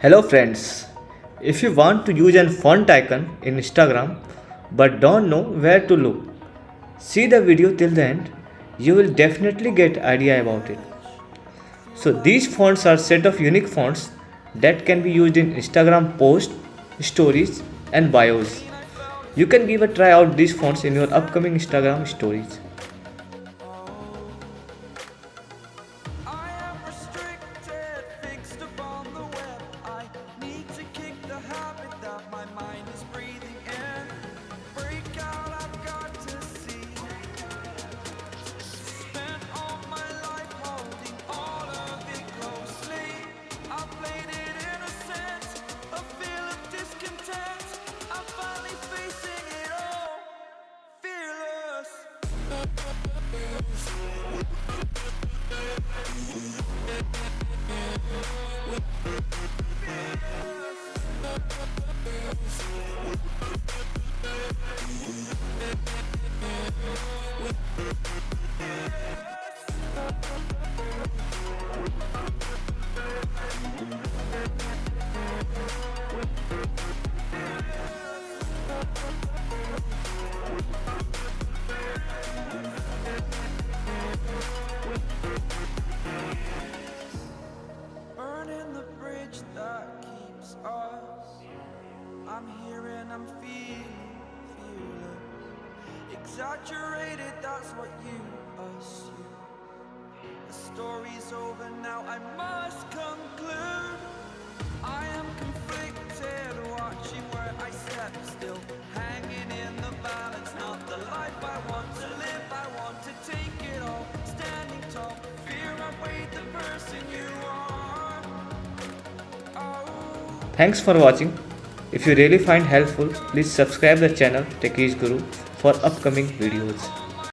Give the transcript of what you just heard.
Hello friends, if you want to use a font icon in Instagram but don't know where to look, see the video till the end. You will definitely get idea about it. So these fonts are set of unique fonts that can be used in Instagram posts, stories and bios. You can give a try out these fonts in your upcoming Instagram stories. I am restricted, fixed upon the web. I need to kick the habit that my mind is breathing in. Break out, I've got to see. Spent all my life holding all of it closely. I played it innocent, a feel of discontent. I'm finally facing it all, fearless. Burning the bridge that keeps us. I'm here and I'm feeling fearless. Exaggerated, that's what you assume. The story's over now, I must conclude. I am conflicted, watching where I step still. Hanging in the balance, not the life I want to live. I want to take it all, standing tall. Fear I weighed the person you are. Oh. Thanks for watching. If you really find helpful, please subscribe the channel Techies Guru for upcoming videos.